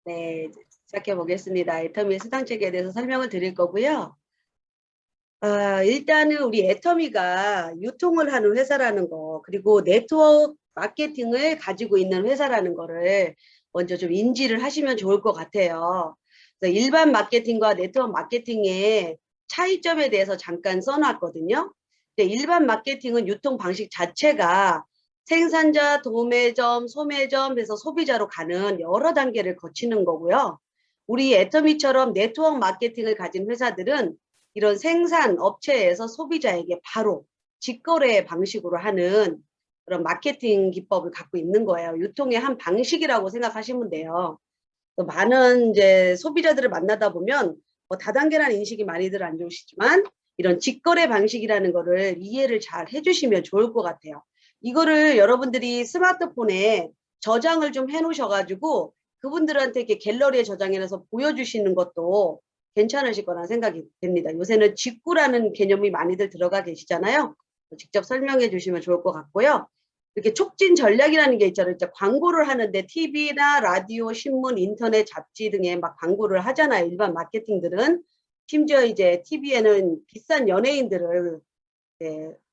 네, 시작해 보겠습니다. 애터미의 수당체계에 대해서 설명을 드릴 거고요. 일단은 우리 애터미가 유통을 하는 회사라는 거, 그리고 네트워크 마케팅을 가지고 있는 회사라는 거를 먼저 좀 인지를 하시면 좋을 것 같아요. 그래서 일반 마케팅과 네트워크 마케팅의 차이점에 대해서 잠깐 써놨거든요. 일반 마케팅은 유통 방식 자체가 생산자, 도매점, 소매점에서 소비자로 가는 여러 단계를 거치는 거고요. 우리 애터미처럼 네트워크 마케팅을 가진 회사들은 이런 생산 업체에서 소비자에게 바로 직거래 방식으로 하는 그런 마케팅 기법을 갖고 있는 거예요. 유통의 한 방식이라고 생각하시면 돼요. 또 많은 이제 소비자들을 만나다 보면 다단계라는 인식이 많이들 안 좋으시지만 이런 직거래 방식이라는 거를 이해를 잘 해주시면 좋을 것 같아요. 이거를 여러분들이 스마트폰에 저장을 좀 해놓으셔가지고 그분들한테 이렇게 갤러리에 저장해서 보여주시는 것도 괜찮으실 거라는 생각이 됩니다. 요새는 직구라는 개념이 많이들 들어가 계시잖아요. 직접 설명해 주시면 좋을 것 같고요. 이렇게 촉진 전략이라는 게 있잖아요. 이제 광고를 하는데 TV나 라디오, 신문, 인터넷, 잡지 등에 막 광고를 하잖아요. 일반 마케팅들은. 심지어 이제 TV에는 비싼 연예인들을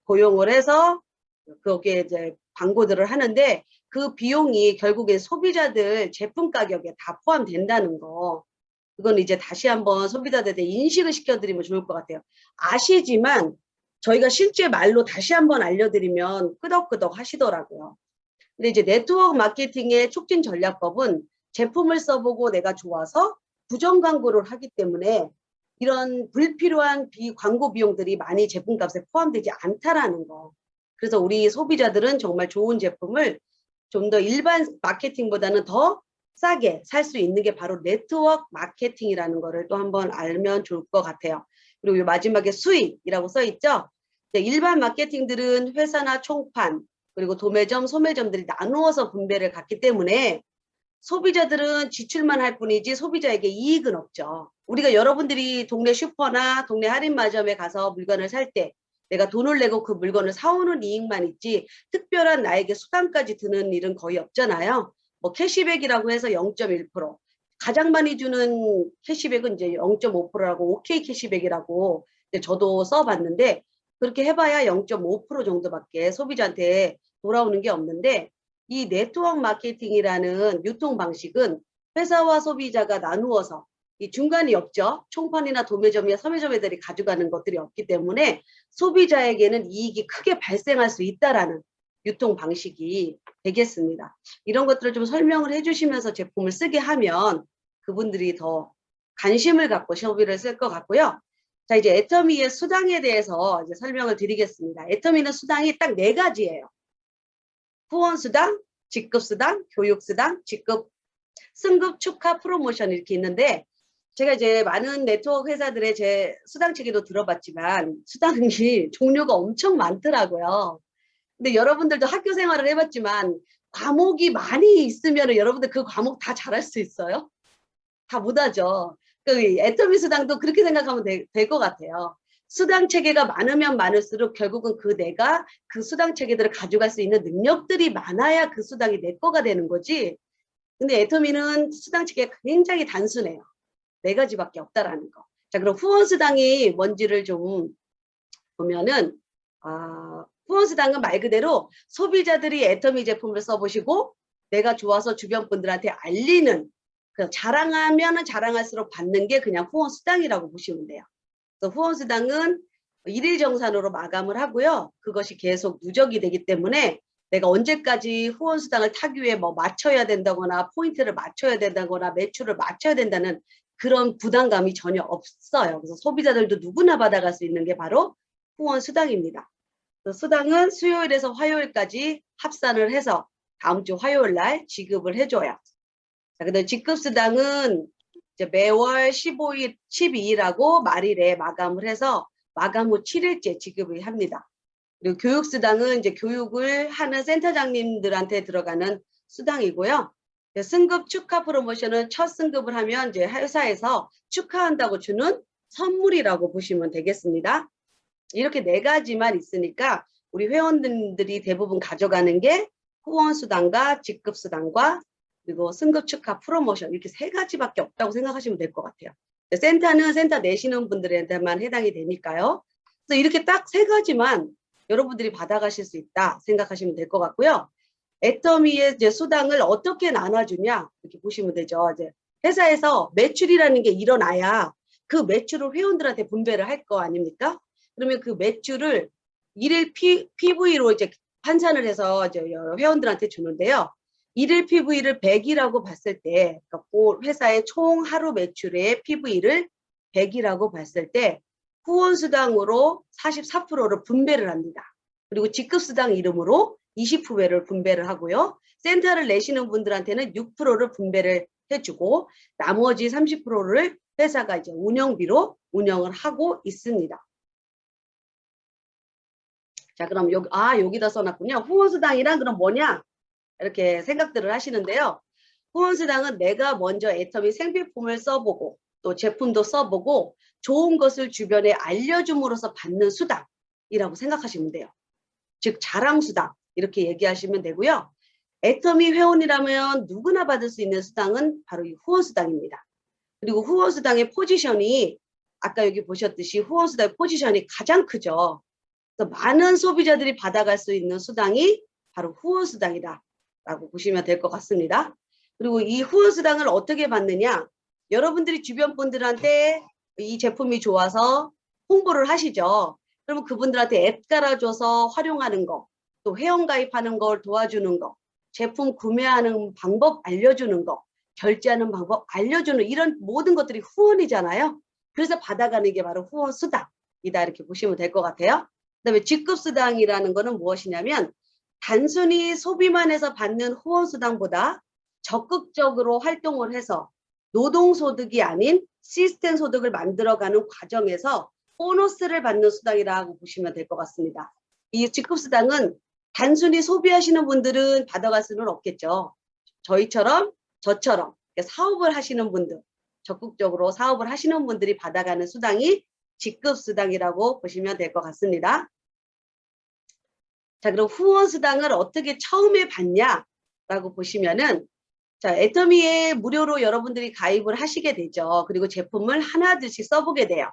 고용을 해서 거기에 이제 광고들을 하는데 그 비용이 결국에 소비자들 제품 가격에 다 포함된다는 거. 그건 이제 다시 한번 소비자들한테 인식을 시켜드리면 좋을 것 같아요. 아시지만 저희가 실제 말로 다시 한번 알려드리면 끄덕끄덕 하시더라고요. 근데 이제 네트워크 마케팅의 촉진 전략법은 제품을 써보고 내가 좋아서 부정 광고를 하기 때문에 이런 불필요한 광고 비용들이 많이 제품값에 포함되지 않다라는 거. 그래서 우리 소비자들은 정말 좋은 제품을 좀 더 일반 마케팅보다는 더 싸게 살 수 있는 게 바로 네트워크 마케팅이라는 거를 또 한번 알면 좋을 것 같아요. 그리고 마지막에 수익이라고 써 있죠. 일반 마케팅들은 회사나 총판 그리고 도매점, 소매점들이 나누어서 분배를 갖기 때문에 소비자들은 지출만 할 뿐이지 소비자에게 이익은 없죠. 우리가 여러분들이 동네 슈퍼나 동네 할인마점에 가서 물건을 살 때 내가 돈을 내고 그 물건을 사오는 이익만 있지 특별한 나에게 수당까지 드는 일은 거의 없잖아요. 뭐 캐시백이라고 해서 0.1%, 가장 많이 주는 캐시백은 이제 0.5%라고 OK 캐시백이라고 저도 써봤는데 그렇게 해봐야 0.5% 정도밖에 소비자한테 돌아오는 게 없는데 이 네트워크 마케팅이라는 유통 방식은 회사와 소비자가 나누어서 이 중간이 없죠. 총판이나 도매점이나 소매점 애들이 가져가는 것들이 없기 때문에 소비자에게는 이익이 크게 발생할 수 있다라는 유통 방식이 되겠습니다. 이런 것들을 좀 설명을 해주시면서 제품을 쓰게 하면 그분들이 더 관심을 갖고 소비를 쓸 것 같고요. 자, 이제 애터미의 수당에 대해서 이제 설명을 드리겠습니다. 애터미는 수당이 딱 4가지예요. 후원수당, 직급수당, 교육수당, 직급, 승급, 축하, 프로모션 이렇게 있는데 제가 이제 많은 네트워크 회사들의 제 수당 체계도 들어봤지만 수당이 종류가 엄청 많더라고요. 근데 여러분들도 학교 생활을 해봤지만 과목이 많이 있으면 여러분들 그 과목 다 잘할 수 있어요? 다 못하죠. 그 애터미 수당도 그렇게 생각하면 될 것 같아요. 수당 체계가 많으면 많을수록 결국은 내가 그 수당 체계들을 가져갈 수 있는 능력들이 많아야 그 수당이 내 거가 되는 거지. 근데 애터미는 수당 체계가 굉장히 단순해요. 4가지밖에 없다라는 거. 자, 그럼 후원수당이 뭔지를 좀 보면은 후원수당은 말 그대로 소비자들이 애터미 제품을 써보시고 내가 좋아서 주변 분들한테 알리는 자랑하면 자랑할수록 받는 게 그냥 후원수당이라고 보시면 돼요. 그래서 후원수당은 일일 정산으로 마감을 하고요. 그것이 계속 누적이 되기 때문에 내가 언제까지 후원수당을 타기 위해 뭐 맞춰야 된다거나 포인트를 맞춰야 된다거나 매출을 맞춰야 된다는 그런 부담감이 전혀 없어요. 그래서 소비자들도 누구나 받아갈 수 있는 게 바로 후원수당입니다. 수당은 수요일에서 화요일까지 합산을 해서 다음 주 화요일 날 지급을 해줘요. 자, 근데 직급수당은 이제 매월 15일, 12일하고 말일에 마감을 해서 마감 후 7일째 지급을 합니다. 그리고 교육수당은 이제 교육을 하는 센터장님들한테 들어가는 수당이고요. 승급 축하 프로모션은 첫 승급을 하면 이제 회사에서 축하한다고 주는 선물이라고 보시면 되겠습니다. 이렇게 4가지만 있으니까 우리 회원들이 대부분 가져가는 게 후원수당과 직급수당과 그리고 승급 축하 프로모션 이렇게 3가지밖에 없다고 생각하시면 될 것 같아요. 센터는 센터 내시는 분들한테만 해당이 되니까요. 그래서 이렇게 딱 3가지만 여러분들이 받아가실 수 있다 생각하시면 될 것 같고요. 애터미의 이제 수당을 어떻게 나눠주냐 이렇게 보시면 되죠. 이제 회사에서 매출이라는 게 일어나야 그 매출을 회원들한테 분배를 할 거 아닙니까? 그러면 그 매출을 일일 PV로 이제 환산을 해서 이제 회원들한테 주는데요. 일일 PV를 100이라고 봤을 때, 그러니까 그 회사의 총 하루 매출의 PV를 100이라고 봤을 때 후원수당으로 44%를 분배를 합니다. 그리고 직급수당 이름으로 20%를 분배를 하고요. 센터를 내시는 분들한테는 6%를 분배를 해주고 나머지 30%를 회사가 이제 운영비로 운영을 하고 있습니다. 자, 그럼 여기다 써놨군요. 후원수당이란 그럼 뭐냐? 이렇게 생각들을 하시는데요. 후원수당은 내가 먼저 애터미 생필품을 써보고 또 제품도 써보고 좋은 것을 주변에 알려줌으로써 받는 수당이라고 생각하시면 돼요. 즉 자랑수당 이렇게 얘기하시면 되고요. 애터미 회원이라면 누구나 받을 수 있는 수당은 바로 이 후원수당입니다. 그리고 후원수당의 포지션이 아까 여기 보셨듯이 후원수당의 포지션이 가장 크죠. 그래서 많은 소비자들이 받아갈 수 있는 수당이 바로 후원수당이다 라고 보시면 될 것 같습니다. 그리고 이 후원수당을 어떻게 받느냐, 여러분들이 주변 분들한테 이 제품이 좋아서 홍보를 하시죠. 그러면 그분들한테 앱 깔아줘서 활용하는 거, 또 회원가입하는 걸 도와주는 거, 제품 구매하는 방법 알려주는 거, 결제하는 방법 알려주는 이런 모든 것들이 후원이잖아요. 그래서 받아가는 게 바로 후원수당이다 이렇게 보시면 될 것 같아요. 그다음에 직급수당이라는 거는 무엇이냐면 단순히 소비만 해서 받는 후원수당보다 적극적으로 활동을 해서 노동소득이 아닌 시스템 소득을 만들어가는 과정에서 보너스를 받는 수당이라고 보시면 될 것 같습니다. 이 직급수당은 단순히 소비하시는 분들은 받아갈 수는 없겠죠. 저처럼 사업을 하시는 분들, 적극적으로 사업을 하시는 분들이 받아가는 수당이 직급수당이라고 보시면 될 것 같습니다. 자, 그럼 후원수당을 어떻게 처음에 받냐라고 보시면은, 자, 애터미에 무료로 여러분들이 가입을 하시게 되죠. 그리고 제품을 하나둘씩 써보게 돼요.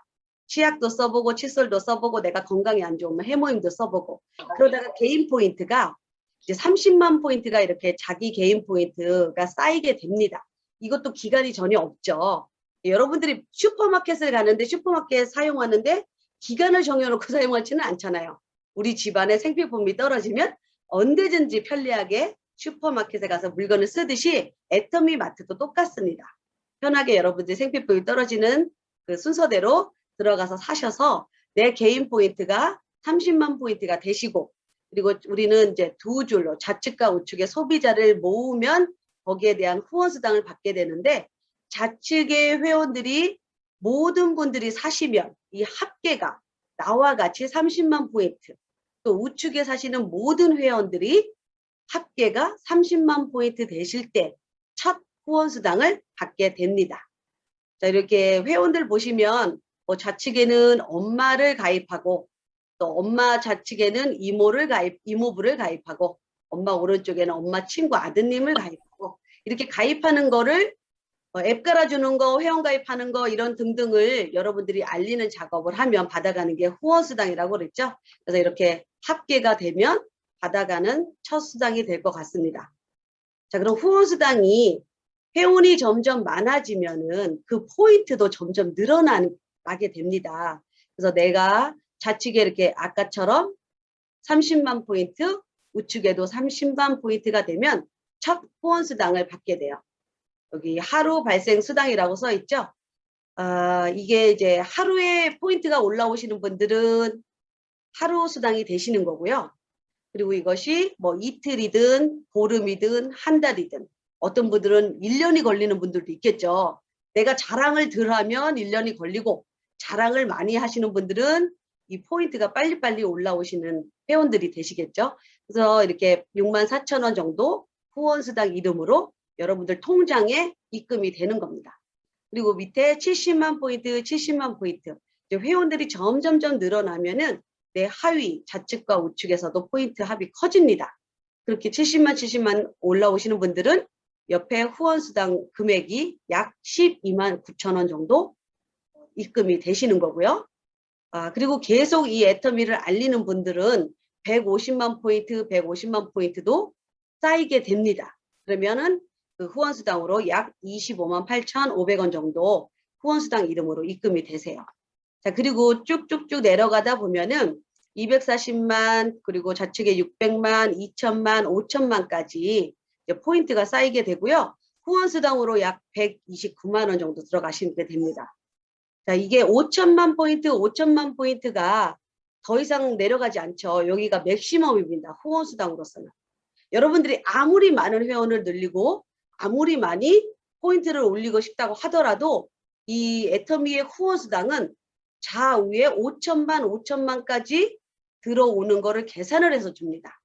치약도 써보고 칫솔도 써보고 내가 건강이 안 좋으면 해모임도 써보고 그러다가 개인 포인트가 이제 30만 포인트가 이렇게 자기 개인 포인트가 쌓이게 됩니다. 이것도 기간이 전혀 없죠. 여러분들이 슈퍼마켓을 가는데 슈퍼마켓 사용하는데 기간을 정해놓고 사용하지는 않잖아요. 우리 집안에 생필품이 떨어지면 언제든지 편리하게 슈퍼마켓에 가서 물건을 쓰듯이 애터미 마트도 똑같습니다. 편하게 여러분들이 생필품이 떨어지는 그 순서대로 들어가서 사셔서 내 개인 포인트가 30만 포인트가 되시고, 그리고 우리는 이제 두 줄로 좌측과 우측의 소비자를 모으면 거기에 대한 후원수당을 받게 되는데, 좌측의 회원들이 모든 분들이 사시면 이 합계가 나와 같이 30만 포인트, 또 우측에 사시는 모든 회원들이 합계가 30만 포인트 되실 때 첫 후원수당을 받게 됩니다. 자, 이렇게 회원들 보시면 좌측에는 엄마를 가입하고 또 엄마 좌측에는 이모부를 가입하고 엄마 오른쪽에는 엄마 친구 아드님을 가입하고 이렇게 가입하는 거를 앱 깔아주는 거, 회원가입하는 거 이런 등등을 여러분들이 알리는 작업을 하면 받아가는 게 후원수당이라고 그랬죠. 그래서 이렇게 합계가 되면 받아가는 첫 수당이 될 것 같습니다. 자, 그럼 후원수당이 회원이 점점 많아지면은 그 포인트도 점점 늘어나게 됩니다. 그래서 내가 좌측에 이렇게 아까처럼 30만 포인트, 우측에도 30만 포인트가 되면 첫 후원수당을 받게 돼요. 여기 하루 발생 수당이라고 써 있죠. 이게 이제 하루에 포인트가 올라오시는 분들은 하루 수당이 되시는 거고요. 그리고 이것이 뭐 이틀이든 보름이든 한 달이든 어떤 분들은 1년이 걸리는 분들도 있겠죠. 내가 자랑을 덜 하면 1년이 걸리고 자랑을 많이 하시는 분들은 이 포인트가 빨리빨리 올라오시는 회원들이 되시겠죠. 그래서 이렇게 64,000원 정도 후원수당 이름으로 여러분들 통장에 입금이 되는 겁니다. 그리고 밑에 70만 포인트, 70만 포인트. 회원들이 점점점 늘어나면은 내 하위 좌측과 우측에서도 포인트 합이 커집니다. 그렇게 70만 올라오시는 분들은 옆에 후원수당 금액이 약 12만 9천 원 정도 입금이 되시는 거고요. 그리고 계속 이 애터미를 알리는 분들은 150만 포인트, 150만 포인트도 쌓이게 됩니다. 그러면은 그 후원수당으로 약 25만 8,500원 정도 후원수당 이름으로 입금이 되세요. 자, 그리고 쭉쭉쭉 내려가다 보면은 240만, 그리고 좌측에 600만, 2천만, 5천만까지 포인트가 쌓이게 되고요. 후원수당으로 약 129만 원 정도 들어가시게 됩니다. 자, 이게 5천만 포인트, 5천만 포인트가 더 이상 내려가지 않죠. 여기가 맥시멈입니다. 후원수당으로서는. 여러분들이 아무리 많은 회원을 늘리고 아무리 많이 포인트를 올리고 싶다고 하더라도 이 애터미의 후원수당은 좌우에 5천만, 5천만까지 들어오는 거를 계산을 해서 줍니다.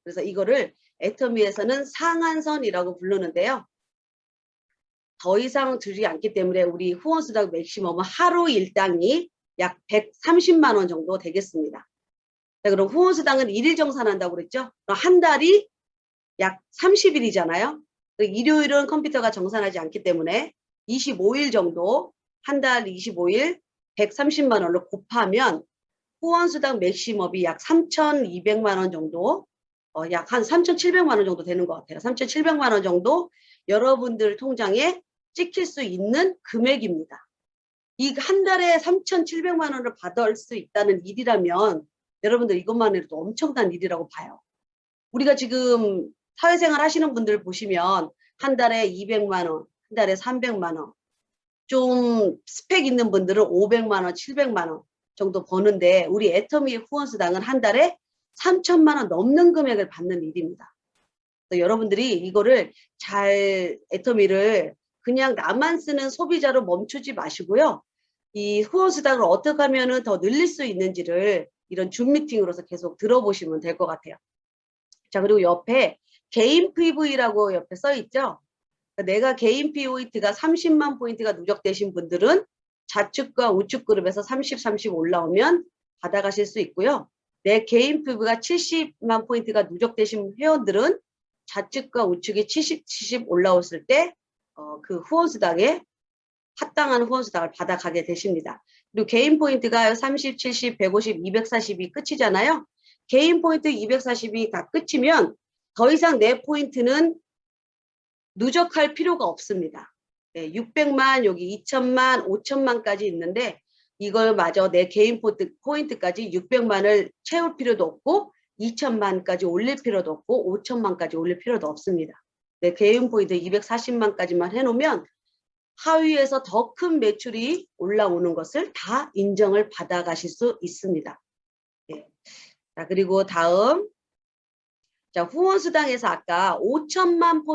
그래서 이거를 애터미에서는 상한선이라고 부르는데요. 더 이상 들지 않기 때문에 우리 후원수당 맥시멈은 하루 일당이 약 130만 원 정도 되겠습니다. 자, 그럼 후원수당은 일일 정산한다고 그랬죠? 그럼 한 달이 약 30일이잖아요. 일요일은 컴퓨터가 정산하지 않기 때문에 25일 정도, 한 달 25일 130만 원을 곱하면 후원수당 맥시멈이 약 3,200만 원 정도, 약 한 3,700만 원 정도 되는 것 같아요. 3,700만 원 정도 여러분들 통장에 찍힐 수 있는 금액입니다. 이 한 달에 3,700만 원을 받을 수 있다는 일이라면 여러분들 이것만 해도 엄청난 일이라고 봐요. 우리가 지금 사회생활 하시는 분들 보시면 한 달에 200만 원, 한 달에 300만 원, 좀 스펙 있는 분들은 500만 원, 700만 원 정도 버는데 우리 애터미의 후원수당은 한 달에 3천만 원 넘는 금액을 받는 일입니다. 여러분들이 이거를 잘 애터미를 그냥 나만 쓰는 소비자로 멈추지 마시고요. 이 후원수당을 어떻게 하면 더 늘릴 수 있는지를 이런 줌 미팅으로서 계속 들어보시면 될 것 같아요. 자, 그리고 옆에 개인 PV라고 옆에 써 있죠. 내가 개인 포인트가 30만 포인트가 누적되신 분들은 좌측과 우측 그룹에서 30, 30 올라오면 받아가실 수 있고요. 내 개인 PV가 70만 포인트가 누적되신 회원들은 좌측과 우측이 70, 70 올라왔을 때 그 후원수당에 합당한 후원수당을 받아가게 되십니다. 그리고 개인 포인트가 30, 70, 150, 240이 끝이잖아요. 개인 포인트 240이 다 끝이면 더 이상 내 포인트는 누적할 필요가 없습니다. 600만, 여기 2천만, 5천만까지 있는데 이걸 마저 내 개인 포인트까지 600만을 채울 필요도 없고 2천만까지 올릴 필요도 없고 5천만까지 올릴 필요도 없습니다. 내 개인 포인트 240만까지만 해놓으면 하위에서 더 큰 매출이 올라오는 것을 다 인정을 받아가실 수 있습니다. 자, 그리고 다음, 자, 후원수당에서 아까 5천만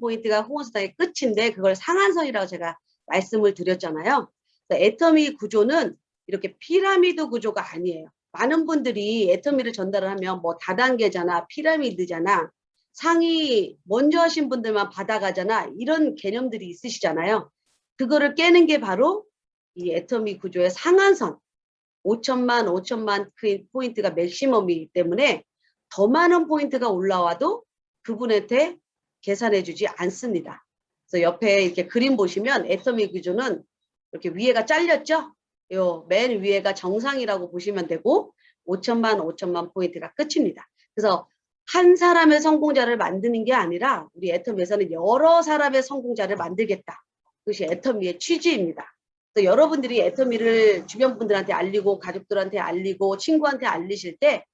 포인트가 후원수당의 끝인데 그걸 상한선이라고 제가 말씀을 드렸잖아요. 애터미 구조는 이렇게 피라미드 구조가 아니에요. 많은 분들이 애터미를 전달을 하면 뭐 다단계잖아, 피라미드잖아, 상위 먼저 하신 분들만 받아가잖아, 이런 개념들이 있으시잖아요. 그거를 깨는 게 바로 이 애터미 구조의 상한선. 5천만 포인트가 맥시멈이기 때문에 더 많은 포인트가 올라와도 그분한테 계산해주지 않습니다. 그래서 옆에 이렇게 그림 보시면 애터미 구조는 이렇게 위에가 잘렸죠? 요 맨 위에가 정상이라고 보시면 되고 5천만 포인트가 끝입니다. 그래서 한 사람의 성공자를 만드는 게 아니라 우리 애터미에서는 여러 사람의 성공자를 만들겠다. 그것이 애터미의 취지입니다. 여러분들이 애터미를 주변 분들한테 알리고 가족들한테 알리고 친구한테 알리실 때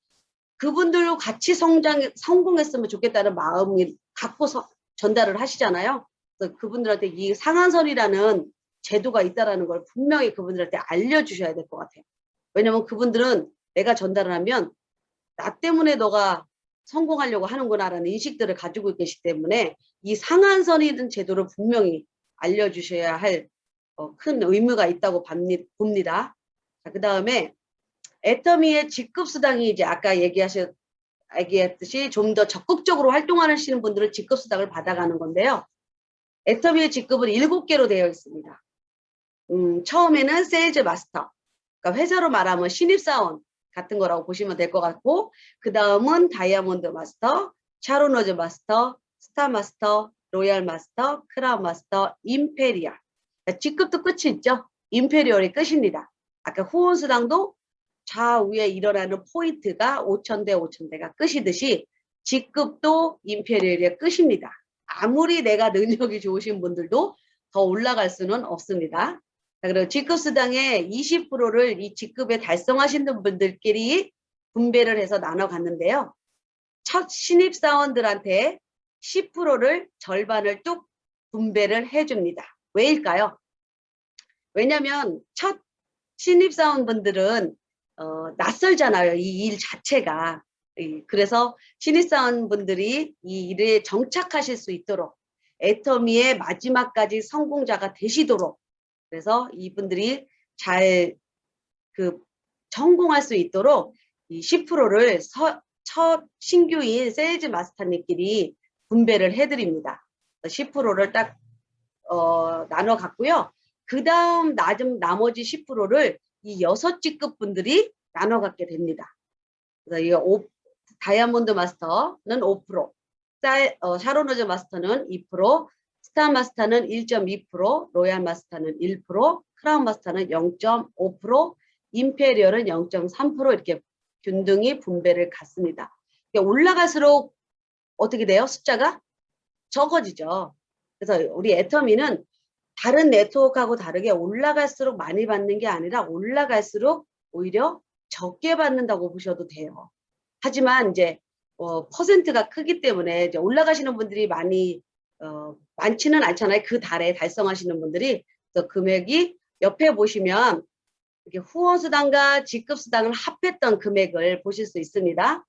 그분들도 같이 성공했으면 좋겠다는 마음이 갖고서 전달을 하시잖아요. 그래서 그분들한테 이 상한선이라는 제도가 있다는 걸 분명히 그분들한테 알려주셔야 될 것 같아요. 왜냐하면 그분들은 내가 전달을 하면 나 때문에 너가 성공하려고 하는구나라는 인식들을 가지고 계시기 때문에 이 상한선이라는 제도를 분명히 알려주셔야 할 큰 의무가 있다고 봅니다. 그 다음에 애터미의 직급수당이 이제 아까 얘기했듯이 좀 더 적극적으로 활동하시는 분들은 직급수당을 받아가는 건데요. 애터미의 직급은 7개로 되어 있습니다. 처음에는 세일즈 마스터, 그러니까 회사로 말하면 신입사원 같은 거라고 보시면 될 것 같고, 그 다음은 다이아몬드 마스터, 샤로너즈 마스터, 스타 마스터, 로얄 마스터, 크라운 마스터, 임페리얼. 직급도 끝이 있죠. 임페리얼이 끝입니다. 아까 후원수당도 좌우에 일어나는 포인트가 5,000대 5,000대가 끝이듯이 직급도 임페리얼의 끝입니다. 아무리 내가 능력이 좋으신 분들도 더 올라갈 수는 없습니다. 그리고 직급수당의 20%를 이 직급에 달성하시는 분들끼리 분배를 해서 나눠 갔는데요. 첫 신입사원들한테 10%를 절반을 뚝 분배를 해줍니다. 왜일까요? 왜냐하면 첫 신입사원분들은 낯설잖아요. 이 일 자체가. 그래서 신입사원분들이 이 일에 정착하실 수 있도록 애터미의 마지막까지 성공자가 되시도록 그래서 이분들이 잘 성공할 수 있도록 이 10%를 첫 신규인 세일즈 마스터님끼리 분배를 해드립니다. 10%를 딱 나눠 갖고요. 그 다음 나머지 10%를 이 6직급 분들이 나눠 갖게 됩니다. 그래서 이 다이아몬드 마스터는 5%, 샤론로즈 마스터는 2%, 스타 마스터는 1.2%, 로얄 마스터는 1%, 크라운 마스터는 0.5%, 임페리얼은 0.3% 이렇게 균등히 분배를 갖습니다. 올라갈수록 어떻게 돼요? 숫자가 적어지죠. 그래서 우리 애터미는 다른 네트워크하고 다르게 올라갈수록 많이 받는 게 아니라 올라갈수록 오히려 적게 받는다고 보셔도 돼요. 하지만 이제 퍼센트가 크기 때문에 이제 올라가시는 분들이 많지는 않잖아요. 그 달에 달성하시는 분들이. 그래서 금액이 옆에 보시면 이렇게 후원수당과 직급수당을 합했던 금액을 보실 수 있습니다.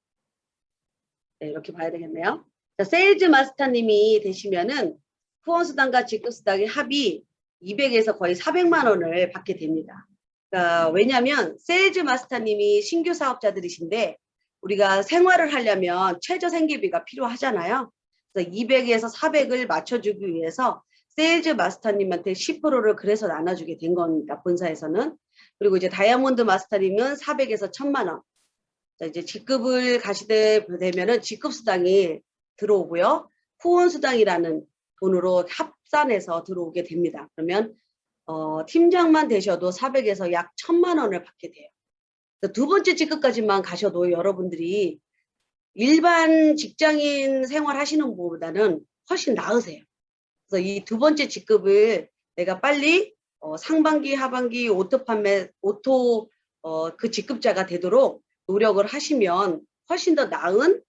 네, 이렇게 봐야 되겠네요. 자, 세일즈 마스터님이 되시면은 후원수당과 직급수당의 합이 200에서 거의 400만 원을 받게 됩니다. 그러니까 왜냐하면 세일즈 마스터님이 신규 사업자들이신데 우리가 생활을 하려면 최저 생계비가 필요하잖아요. 그래서 200에서 400을 맞춰주기 위해서 세일즈 마스터님한테 10%를 그래서 나눠주게 된 겁니다. 본사에서는. 그리고 이제 다이아몬드 마스터님은 400에서 1000만 원. 자, 이제 직급을 가시게 되면은 직급수당이 들어오고요. 후원수당이라는 돈으로 합산해서 들어오게 됩니다. 그러면 팀장만 되셔도 400에서 약 1000만 원을 받게 돼요. 두 번째 직급까지만 가셔도 여러분들이 일반 직장인 생활 하시는 것보다는 훨씬 나으세요. 그래서 이 두 번째 직급을 내가 빨리 상반기, 하반기 오토 판매, 그 직급자가 되도록 노력을 하시면 훨씬 더 나은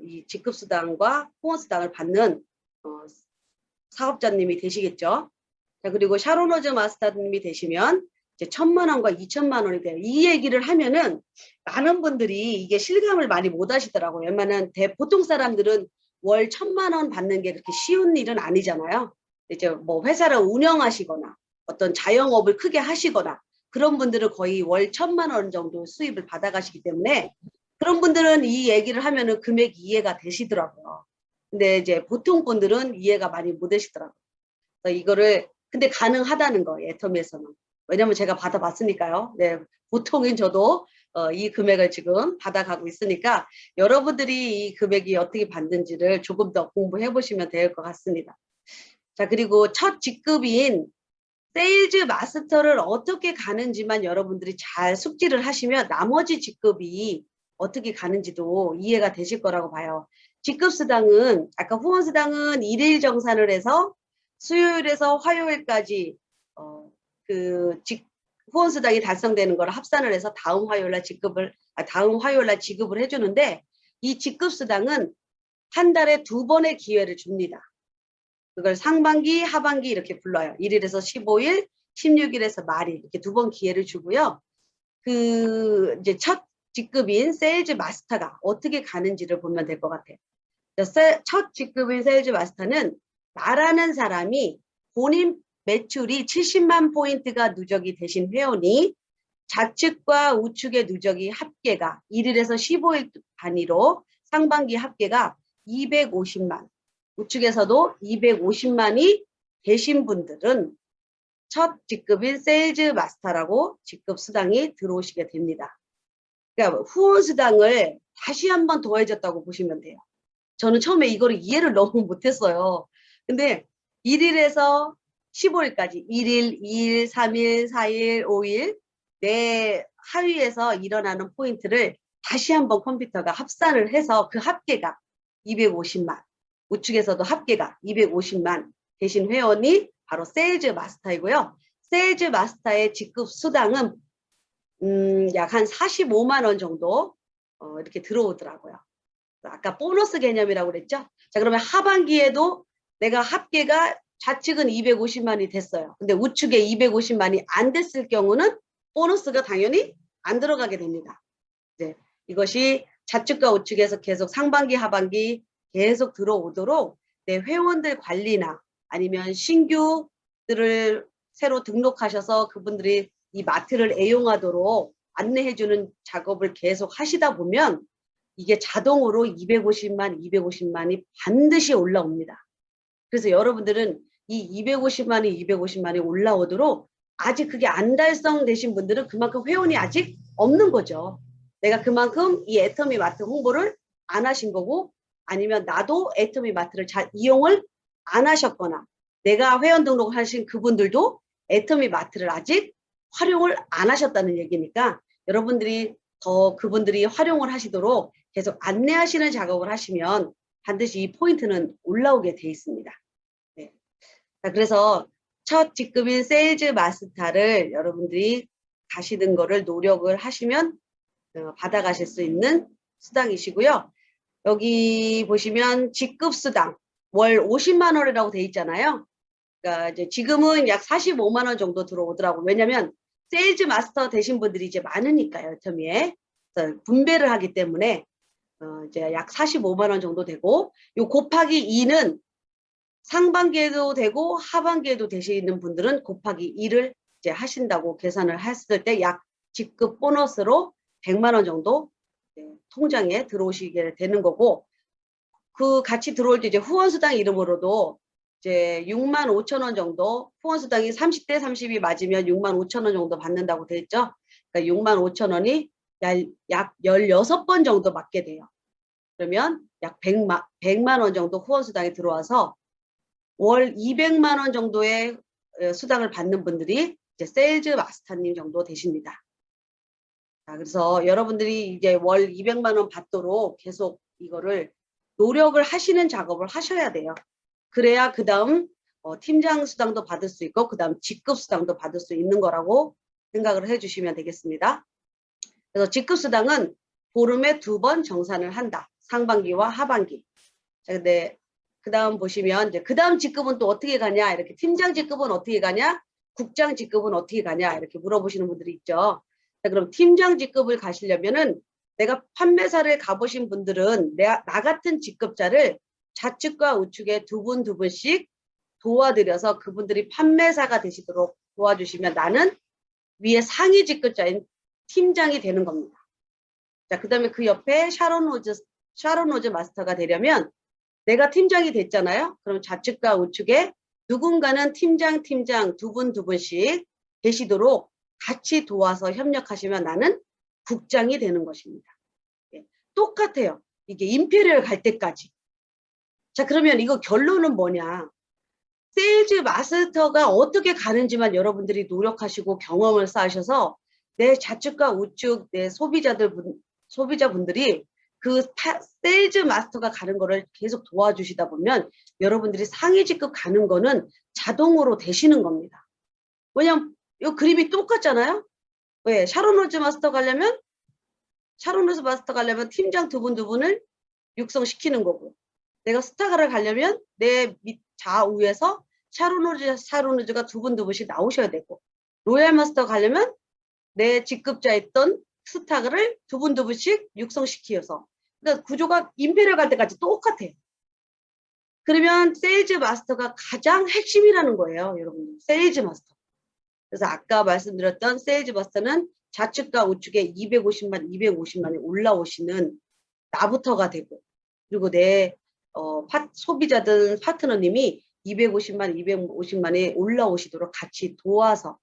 이 직급수당과 후원수당을 받는 사업자님이 되시겠죠. 자, 그리고 샤론로즈 마스터님이 되시면 이제 1000만 원과 2000만 원이 돼요. 이 얘기를 하면은 많은 분들이 이게 실감을 많이 못 하시더라고요. 웬만한 보통 사람들은 월 1000만 원 받는 게 그렇게 쉬운 일은 아니잖아요. 이제 뭐 회사를 운영하시거나 어떤 자영업을 크게 하시거나 그런 분들은 거의 월 1000만 원 정도 수입을 받아가시기 때문에 그런 분들은 이 얘기를 하면은 금액이 이해가 되시더라고요. 근데 이제 보통 분들은 이해가 많이 못 되시더라고요. 그래서 이거를 근데 가능하다는 거예요. 애터미에서는. 왜냐면 제가 받아봤으니까요. 네, 보통인 저도 이 금액을 지금 받아가고 있으니까 여러분들이 이 금액이 어떻게 받는지를 조금 더 공부해 보시면 될 것 같습니다. 자, 그리고 첫 직급인 세일즈 마스터를 어떻게 가는지만 여러분들이 잘 숙지를 하시면 나머지 직급이 어떻게 가는지도 이해가 되실 거라고 봐요. 직급수당은 아까 후원수당은 1일 정산을 해서 수요일에서 화요일까지 후원수당이 달성되는 걸 합산을 해서 다음 화요일날 지급을 해주는데 이 직급수당은 한 달에 2번의 기회를 줍니다. 그걸 상반기, 하반기 이렇게 불러요. 1일에서 15일, 16일에서 말일 이렇게 2번 기회를 주고요. 이제 첫 직급인 세일즈 마스터가 어떻게 가는지를 보면 될 것 같아요. 첫 직급인 세일즈 마스터는 나라는 사람이 본인 매출이 70만 포인트가 누적이 되신 회원이 좌측과 우측의 누적이 합계가 1일에서 15일 단위로 상반기 합계가 250만, 우측에서도 250만이 되신 분들은 첫 직급인 세일즈 마스터라고 직급 수당이 들어오시게 됩니다. 그러니까 후원 수당을 다시 한번 더해줬다고 보시면 돼요. 저는 처음에 이거를 이해를 너무 못했어요. 근데 1일에서 15일까지 1일, 2일, 3일, 4일, 5일 내 하위에서 일어나는 포인트를 다시 한번 컴퓨터가 합산을 해서 그 합계가 250만, 우측에서도 합계가 250만 되신 회원이 바로 세일즈 마스터이고요. 세일즈 마스터의 직급 수당은 약 한 45만 원 정도 이렇게 들어오더라고요. 아까 보너스 개념이라고 그랬죠? 자, 그러면 하반기에도 내가 합계가 좌측은 250만이 됐어요. 근데 우측에 250만이 안 됐을 경우는 보너스가 당연히 안 들어가게 됩니다. 이제 이것이 좌측과 우측에서 계속 상반기, 하반기 계속 들어오도록 내 회원들 관리나 아니면 신규들을 새로 등록하셔서 그분들이 이 마트를 애용하도록 안내해주는 작업을 계속 하시다 보면 이게 자동으로 250만이 반드시 올라옵니다. 그래서 여러분들은 이 250만이 올라오도록 아직 그게 안 달성되신 분들은 그만큼 회원이 아직 없는 거죠. 내가 그만큼 이 애터미 마트 홍보를 안 하신 거고, 아니면 나도 애터미 마트를 잘 이용을 안 하셨거나, 내가 회원 등록하신 그분들도 애터미 마트를 아직 활용을 안 하셨다는 얘기니까 여러분들이 더 그분들이 활용을 하시도록 계속 안내하시는 작업을 하시면 반드시 이 포인트는 올라오게 돼 있습니다. 네. 자, 그래서 첫 직급인 세일즈 마스터를 여러분들이 가시는 거를 노력을 하시면 받아가실 수 있는 수당이시고요. 여기 보시면 직급 수당 월 50만 원이라고 돼 있잖아요. 그러니까 이제 지금은 약 45만 원 정도 들어오더라고요. 왜냐면 세일즈 마스터 되신 분들이 이제 많으니까요. 터미에 분배를 하기 때문에 이제 약 45만 원 정도 되고, 요 곱하기 2는 상반기에도 되고 하반기에도 되시는 분들은 곱하기 2를 이제 하신다고 계산을 했을 때 약 직급 보너스로 100만 원 정도 통장에 들어오시게 되는 거고, 그 같이 들어올 때 이제 후원수당 이름으로도 이제 6만 5천 원 정도, 후원수당이 30대 30이 맞으면 6만 5천 원 정도 받는다고 돼 있죠. 그러니까 6만 5천 원이 약 16번 정도 받게 돼요. 그러면 약 100만 원 정도 후원수당이 들어와서 월 200만 원 정도의 수당을 받는 분들이 이제 세일즈 마스터님 정도 되십니다. 자, 그래서 여러분들이 이제 월 200만 원 받도록 계속 이거를 노력을 하시는 작업을 하셔야 돼요. 그래야 그 다음 팀장 수당도 받을 수 있고 그 다음 직급 수당도 받을 수 있는 거라고 생각을 해주시면 되겠습니다. 그래서 직급 수당은 보름에 2번 정산을 한다. 상반기와 하반기. 자, 근데 그 다음 보시면 이제 그 다음 직급은 또 어떻게 가냐, 이렇게 팀장 직급은 어떻게 가냐, 국장 직급은 어떻게 가냐 이렇게 물어보시는 분들이 있죠. 자, 그럼 팀장 직급을 가시려면은 내가 판매사를 가보신 분들은 나 같은 직급자를 좌측과 우측에 두 분씩 도와드려서 그분들이 판매사가 되시도록 도와주시면 나는 위에 상위 직급자인 팀장이 되는 겁니다. 자, 그 다음에 그 옆에 샤론 로즈 마스터가 되려면 내가 팀장이 됐잖아요. 그럼 좌측과 우측에 누군가는 팀장 두 분씩 계시도록 같이 도와서 협력하시면 나는 국장이 되는 것입니다. 예, 똑같아요. 이게 임페리얼 갈 때까지. 자, 그러면 이거 결론은 뭐냐? 세일즈 마스터가 어떻게 가는지만 여러분들이 노력하시고 경험을 쌓으셔서 내 좌측과 우측 내 소비자분들이 그 세일즈 마스터가 가는 거를 계속 도와주시다 보면 여러분들이 상위 직급 가는 거는 자동으로 되시는 겁니다. 왜냐면 이 그림이 똑같잖아요. 왜? 샤론 로즈 마스터 가려면 팀장 두 분을 육성시키는 거고, 내가 스타가를 가려면 내 밑 좌우에서 샤론 로즈가 두 분씩 나오셔야 되고, 로얄 마스터 가려면 내 직급자였던 스타가를 두 분씩 육성시키어서, 그러니까 구조가 임페리얼 갈 때까지 똑같아요. 그러면 세일즈 마스터가 가장 핵심이라는 거예요, 여러분. 세일즈 마스터. 그래서 아까 말씀드렸던 세일즈 마스터는 좌측과 우측에 250만이 올라오시는 나부터가 되고, 그리고 내 소비자든 파트너님이 250만이 올라오시도록 같이 도와서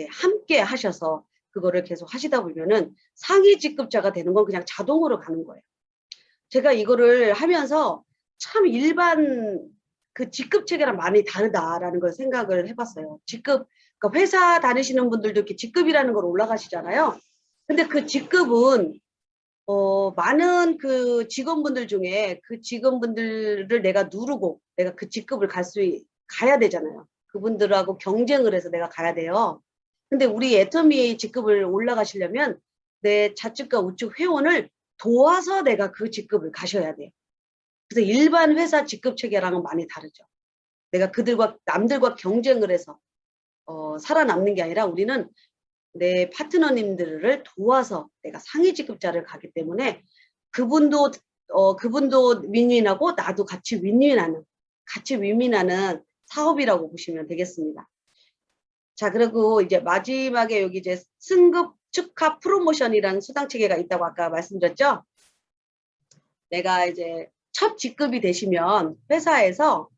함께 하셔서 그거를 계속 하시다 보면은 상위 직급자가 되는 건 그냥 자동으로 가는 거예요. 제가 이거를 하면서 참 일반 그 직급 체계랑 많이 다르다라는 걸 생각을 해봤어요. 직급, 그러니까 회사 다니시는 분들도 이렇게 직급이라는 걸 올라가시잖아요. 근데 그 직급은 많은 그 직원분들 중에 그 직원분들을 내가 누르고 내가 그 직급을 가야 되잖아요. 그분들하고 경쟁을 해서 내가 가야 돼요. 근데 우리 애터미 직급을 올라가시려면 내 좌측과 우측 회원을 도와서 내가 그 직급을 가셔야 돼요. 그래서 일반 회사 직급 체계랑은 많이 다르죠. 내가 남들과 경쟁을 해서 살아남는 게 아니라 우리는 내 파트너님들을 도와서 내가 상위 직급자를 가기 때문에 그분도 그분도 윈윈하고 나도 같이 윈윈하는 사업이라고 보시면 되겠습니다. 자, 그리고 이제 마지막에 여기 이제 승급 축하 프로모션이라는 수당 체계가 있다고 아까 말씀드렸죠. 내가 이제 첫 직급이 되시면 회사에서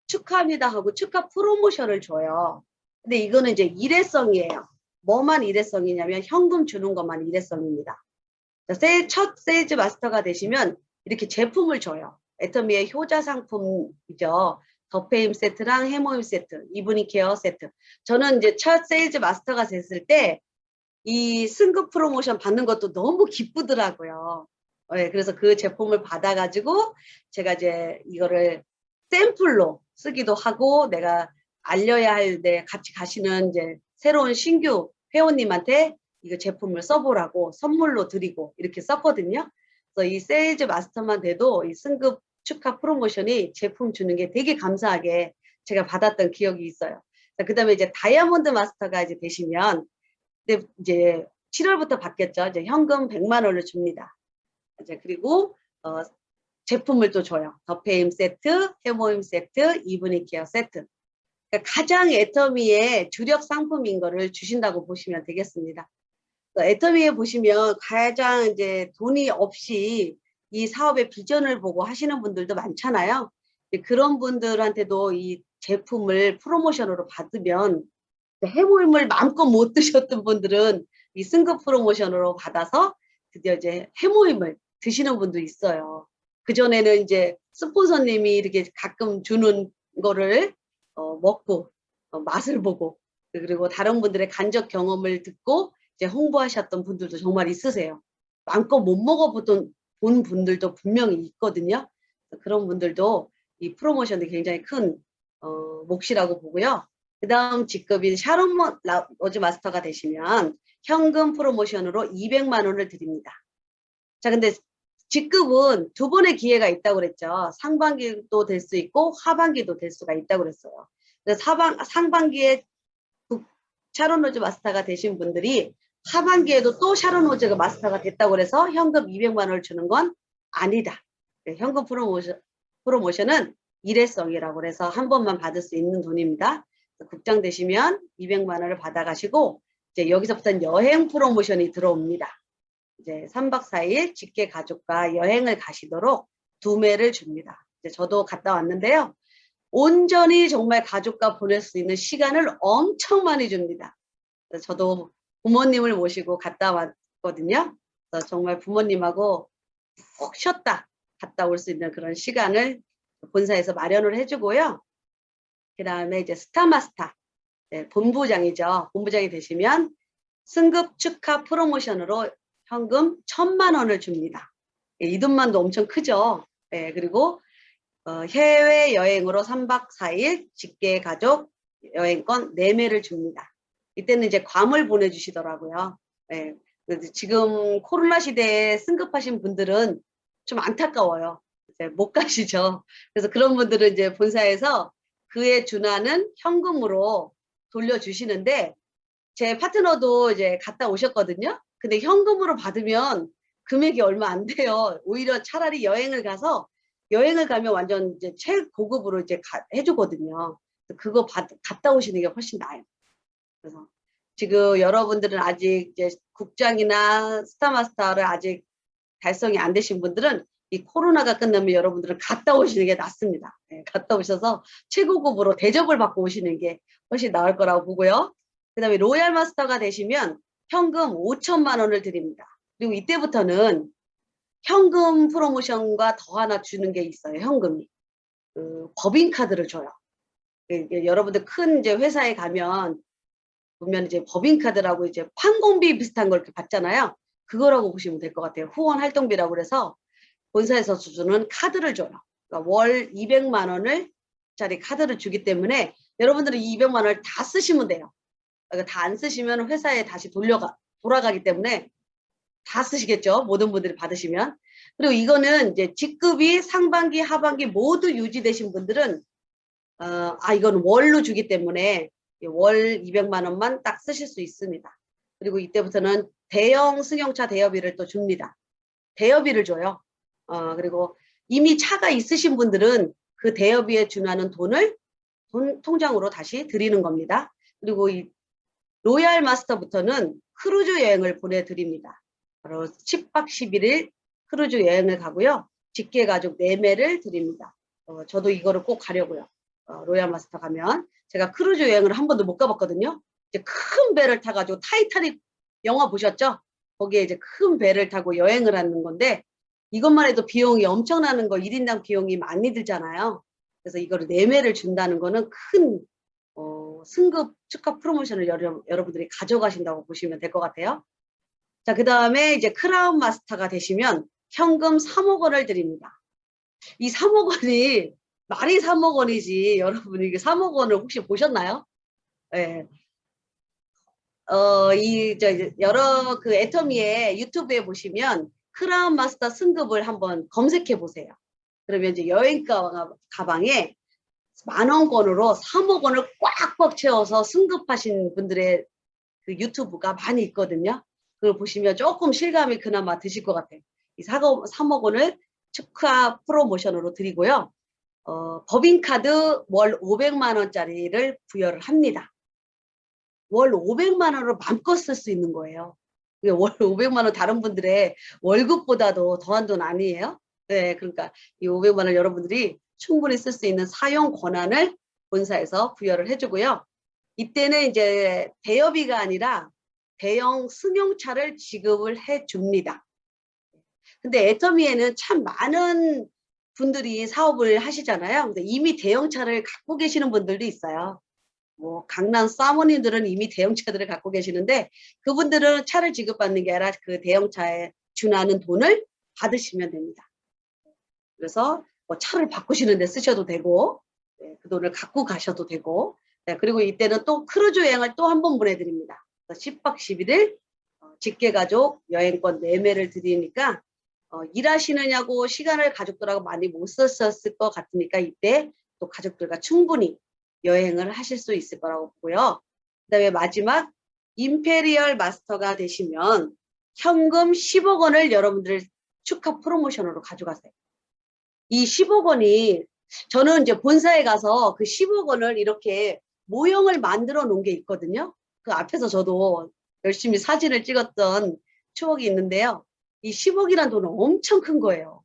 축하합니다 하고 축하 프로모션을 줘요. 근데 이거는 이제 일회성이에요. 뭐만 일회성이냐면 현금 주는 것만 일회성입니다. 첫 세일즈 마스터가 되시면 이렇게 제품을 줘요. 애터미의 효자 상품이죠. 더페임 세트랑 해모임 세트, 이브닝 케어 세트. 저는 이제 첫 세일즈 마스터가 됐을 때 이 승급 프로모션 받는 것도 너무 기쁘더라고요. 네, 그래서 그 제품을 받아가지고 제가 이제 이거를 샘플로 쓰기도 하고 내가 알려야 할 때 같이 가시는 이제 새로운 신규 회원님한테 이거 제품을 써보라고 선물로 드리고 이렇게 썼거든요. 그래서 이 세일즈 마스터만 돼도 이 승급 축하 프로모션이 제품 주는 게 되게 감사하게 제가 받았던 기억이 있어요. 그 다음에 이제 다이아몬드 마스터가 이제 되시면 이제 7월부터 바뀌었죠. 이제 현금 100만 원을 줍니다. 이제 그리고 제품을 또 줘요. 더페임 세트, 해모임 세트, 이브닝 케어 세트. 그러니까 가장 애터미의 주력 상품인 거를 주신다고 보시면 되겠습니다. 애터미에 보시면 가장 이제 돈이 없이 이 사업의 비전을 보고 하시는 분들도 많잖아요. 그런 분들한테도 이 제품을 프로모션으로 받으면 해모임을 마음껏 못 드셨던 분들은 이 승급 프로모션으로 받아서 드디어 이제 해모임을 드시는 분도 있어요. 그전에는 이제 스폰서님이 이렇게 가끔 주는 거를 먹고 맛을 보고 그리고 다른 분들의 간접 경험을 듣고 이제 홍보하셨던 분들도 정말 있으세요. 마음껏 못 먹어보던 본 분들도 분명히 있거든요. 그런 분들도 이 프로모션이 굉장히 큰 몫이라고 보고요. 그 다음 직급인 샤론 로즈 마스터가 되시면 현금 프로모션으로 200만 원을 드립니다. 자, 근데 직급은 두 번의 기회가 있다고 그랬죠. 상반기도 될 수 있고 하반기도 될 수가 있다고 그랬어요. 그래서 상반기에 샤론 로즈 마스터가 되신 분들이 하반기에도 또 샤론 로즈 마스터가 됐다고 그래서 현금 200만 원을 주는 건 아니다. 현금 프로모션은 일회성이라고 해서 한 번만 받을 수 있는 돈입니다. 국장 되시면 200만 원을 받아가시고 이제 여기서부터는 여행 프로모션이 들어옵니다. 이제 3박 4일 직계 가족과 여행을 가시도록 2매를 줍니다. 이제 저도 갔다 왔는데요. 온전히 정말 가족과 보낼 수 있는 시간을 엄청 많이 줍니다. 그래서 저도 부모님을 모시고 갔다 왔거든요. 그래서 정말 부모님하고 푹 쉬었다 갔다 올 수 있는 그런 시간을 본사에서 마련을 해주고요. 그 다음에 이제 스타마스터 본부장이죠. 본부장이 되시면 승급 축하 프로모션으로 현금 1000만 원을 줍니다. 이 돈만도 엄청 크죠. 그리고 해외여행으로 3박 4일 직계 가족 여행권 4매를 줍니다. 이때는 이제 괌을 보내주시더라고요. 지금 코로나 시대에 승급하신 분들은 좀 안타까워요. 이제 못 가시죠. 그래서 그런 분들은 이제 본사에서 그에 준하는 현금으로 돌려주시는데 제 파트너도 이제 갔다 오셨거든요. 근데 현금으로 받으면 금액이 얼마 안 돼요. 오히려 차라리 여행을 가면 완전 이제 최고급으로 이제 해주거든요. 그거 갔다 오시는 게 훨씬 나아요. 그래서 지금 여러분들은 아직 이제 국장이나 스타마스터를 아직 달성이 안 되신 분들은 이 코로나가 끝나면 여러분들은 갔다 오시는 게 낫습니다. 갔다 오셔서 최고급으로 대접을 받고 오시는 게 훨씬 나을 거라고 보고요. 그 다음에 로얄 마스터가 되시면 현금 5천만 원을 드립니다. 그리고 이때부터는 현금 프로모션과 더 하나 주는 게 있어요. 현금이. 법인카드를 줘요. 여러분들 큰 이제 회사에 가면 보면 이제 법인카드라고 이제 판공비 비슷한 걸 이렇게 받잖아요. 그거라고 보시면 될 것 같아요. 후원 활동비라고 그래서 본사에서 주는 카드를 줘요. 그러니까 월 200만 원을 짜리 카드를 주기 때문에 여러분들은 200만 원을 다 쓰시면 돼요. 그러니까 다 안 쓰시면 회사에 다시 돌아가기 때문에 다 쓰시겠죠. 모든 분들이 받으시면. 그리고 이거는 이제 직급이 상반기, 하반기 모두 유지되신 분들은 이건 월로 주기 때문에 월 200만 원만 딱 쓰실 수 있습니다. 그리고 이때부터는 대형 승용차 대여비를 또 줍니다. 대여비를 줘요. 그리고 이미 차가 있으신 분들은 그 대여비에 준하는 돈을 통장으로 다시 드리는 겁니다. 그리고 이 로얄 마스터부터는 크루즈 여행을 보내드립니다. 바로 10박 11일 크루즈 여행을 가고요. 직계 가족 4매를 드립니다. 저도 이거를 꼭 가려고요. 로얄 마스터 가면. 제가 크루즈 여행을 한 번도 못 가봤거든요. 이제 큰 배를 타가지고 타이타닉 영화 보셨죠? 거기에 이제 큰 배를 타고 여행을 하는 건데 이것만 해도 비용이 엄청나는 거 1인당 비용이 많이 들잖아요. 그래서 이거를 4매를 준다는 거는 큰 승급 축하 프로모션을 여러분들이 가져가신다고 보시면 될 것 같아요. 자, 그 다음에 이제 크라운 마스터가 되시면 현금 3억 원을 드립니다. 이 3억 원이 말이 3억 원이지 여러분이 이게 3억 원을 혹시 보셨나요? 네. 여러 그 애터미의 유튜브에 보시면 크라운 마스터 승급을 한번 검색해 보세요. 그러면 이제 여행 가방에 10,000원권으로 3억 원을 꽉꽉 채워서 승급하신 분들의 그 유튜브가 많이 있거든요. 그걸 보시면 조금 실감이 그나마 드실 것 같아요. 이 3억 원을 축하 프로모션으로 드리고요. 법인카드 월 500만 원짜리를 부여를 합니다. 월 500만 원으로 마음껏 쓸 수 있는 거예요. 월 500만 원 다른 분들의 월급보다도 더한 돈 아니에요? 네, 그러니까 이 500만 원 여러분들이 충분히 쓸 수 있는 사용 권한을 본사에서 부여를 해주고요. 이때는 이제 대여비가 아니라 대형 승용차를 지급을 해줍니다. 근데 애터미에는 참 많은 분들이 사업을 하시잖아요. 근데 이미 대형차를 갖고 계시는 분들도 있어요. 뭐 강남 사모님들은 이미 대형차들을 갖고 계시는데 그분들은 차를 지급받는 게 아니라 그 대형차에 준하는 돈을 받으시면 됩니다. 그래서 뭐 차를 바꾸시는 데 쓰셔도 되고 그 돈을 갖고 가셔도 되고 그리고 이때는 또 크루즈 여행을 또 한 번 보내드립니다. 10박 11일 직계가족 여행권 4매를 드리니까 일하시느냐고 시간을 가족들하고 많이 못 썼을 것 같으니까 이때 또 가족들과 충분히 여행을 하실 수 있을 거라고 보고요. 그 다음에 마지막 임페리얼 마스터가 되시면 현금 10억 원을 여러분들 축하 프로모션으로 가져가세요. 이 10억 원이 저는 이제 본사에 가서 그 10억 원을 이렇게 모형을 만들어 놓은 게 있거든요. 그 앞에서 저도 열심히 사진을 찍었던 추억이 있는데요. 이 10억이란 돈은 엄청 큰 거예요.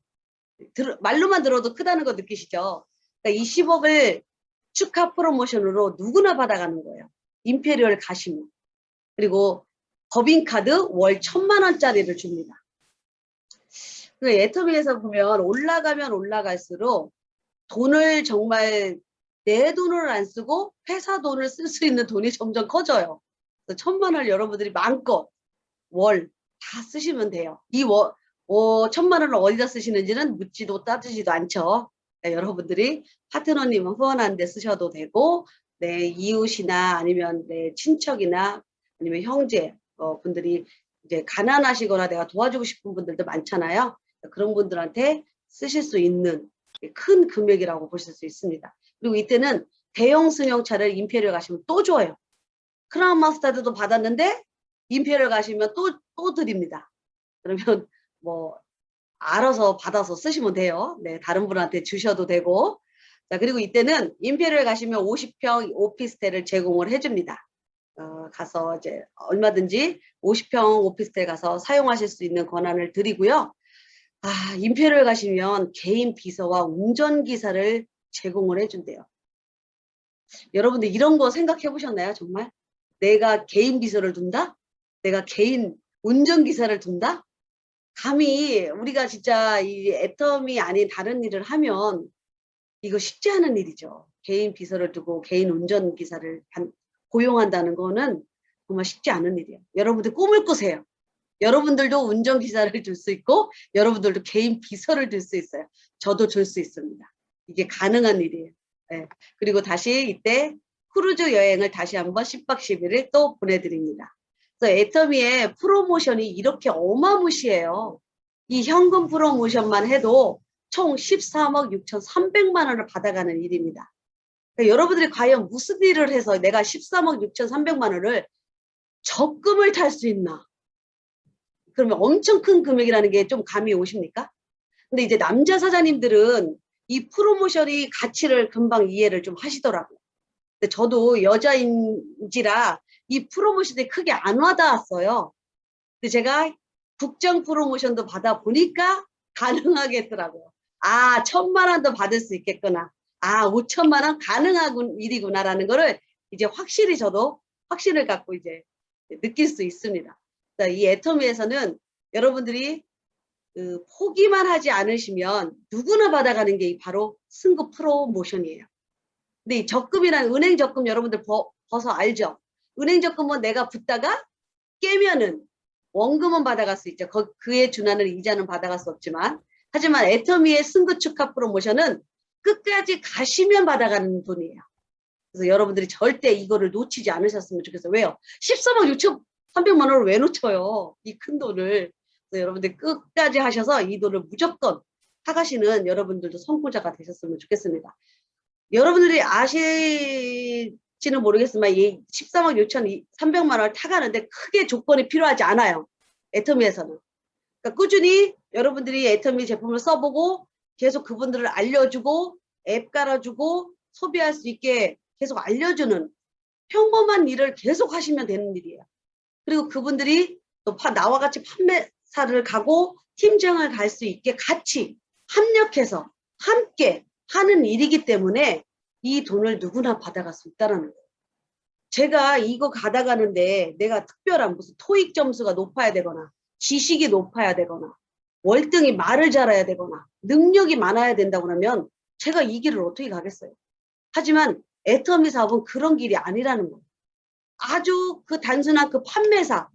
말로만 들어도 크다는 거 느끼시죠? 그러니까 이 10억을 축하 프로모션으로 누구나 받아가는 거예요. 임페리얼 가시면. 그리고 법인카드 월 1,000만 원짜리를 줍니다. 애터미에서 보면 올라가면 올라갈수록 돈을 정말 내 돈을 안 쓰고 회사 돈을 쓸 수 있는 돈이 점점 커져요. 1,000만 원을 여러분들이 마음껏 월 다 쓰시면 돼요. 이 1,000만 원을 어디다 쓰시는지는 묻지도 따지지도 않죠. 네, 여러분들이 파트너님은 후원하는 데 쓰셔도 되고 내 이웃이나 아니면 내 친척이나 아니면 형제 분들이 이제 가난하시거나 내가 도와주고 싶은 분들도 많잖아요. 그런 분들한테 쓰실 수 있는 큰 금액이라고 보실 수 있습니다. 그리고 이때는 대형 승용차를 임페리얼 가시면 또 줘요. 크라운 마스터도 받았는데 임페리얼 가시면 또 드립니다. 그러면 뭐 알아서 받아서 쓰시면 돼요. 네, 다른 분한테 주셔도 되고. 자, 그리고 이때는 임페리얼 가시면 50평 오피스텔을 제공을 해줍니다. 가서 이제 얼마든지 50평 오피스텔 가서 사용하실 수 있는 권한을 드리고요. 임페리얼 가시면 개인 비서와 운전기사를 제공을 해준대요. 여러분들 이런 거 생각해 보셨나요? 정말? 내가 개인 비서를 둔다? 내가 개인 운전기사를 둔다? 감히 우리가 진짜 이 애텀이 아닌 다른 일을 하면 이거 쉽지 않은 일이죠. 개인 비서를 두고 개인 운전기사를 고용한다는 거는 정말 쉽지 않은 일이에요. 여러분들 꿈을 꾸세요. 여러분들도 운전기사를 줄 수 있고 여러분들도 개인 비서를 줄 수 있어요. 저도 줄 수 있습니다. 이게 가능한 일이에요. 네. 그리고 다시 이때 크루즈 여행을 다시 한번 10박 11일 또 보내드립니다. 그래서 애터미의 프로모션이 이렇게 어마무시해요. 이 현금 프로모션만 해도 총 13억 6,300만 원을 받아가는 일입니다. 그러니까 여러분들이 과연 무슨 일을 해서 내가 13억 6,300만 원을 적금을 탈 수 있나? 그러면 엄청 큰 금액이라는 게 좀 감이 오십니까? 근데 이제 남자 사장님들은 이 프로모션이 가치를 금방 이해를 좀 하시더라고요. 근데 저도 여자인지라 이 프로모션이 크게 안 와닿았어요. 근데 제가 국정 프로모션도 받아보니까 가능하겠더라고요. 아, 1,000만 원도 받을 수 있겠구나. 아, 5천만 원 가능한 일이구나라는 거를 이제 확실히 저도 확신을 갖고 이제 느낄 수 있습니다. 이 애터미에서는 여러분들이 포기만 하지 않으시면 누구나 받아가는 게 바로 승급 프로모션이에요. 근데 이 적금이란 은행 적금 여러분들 벗어 알죠? 은행 적금은 내가 붙다가 깨면은 원금은 받아갈 수 있죠. 그에 준하는 이자는 받아갈 수 없지만 하지만 애터미의 승급 축하 프로모션은 끝까지 가시면 받아가는 돈이에요. 그래서 여러분들이 절대 이거를 놓치지 않으셨으면 좋겠어요. 왜요? 13억 6,300만 원을 왜 놓쳐요? 이 큰 돈을. 그래서 여러분들 끝까지 하셔서 이 돈을 무조건 타가시는 여러분들도 선구자가 되셨으면 좋겠습니다. 여러분들이 아실지는 모르겠지만 이 13억 6,300만 원을 타가는데 크게 조건이 필요하지 않아요. 애터미에서는. 그러니까 꾸준히 여러분들이 애터미 제품을 써보고 계속 그분들을 알려주고 앱 깔아주고 소비할 수 있게 계속 알려주는 평범한 일을 계속 하시면 되는 일이에요. 그리고 그분들이 또 나와 같이 판매사를 가고 팀장을 갈 수 있게 같이 협력해서 함께 하는 일이기 때문에 이 돈을 누구나 받아갈 수 있다는 거예요. 제가 이거 가다가는데 내가 특별한 무슨 토익 점수가 높아야 되거나 지식이 높아야 되거나 월등히 말을 잘해야 되거나 능력이 많아야 된다고 하면 제가 이 길을 어떻게 가겠어요. 하지만 애터미 사업은 그런 길이 아니라는 거예요. 아주 그 단순한 그 판매사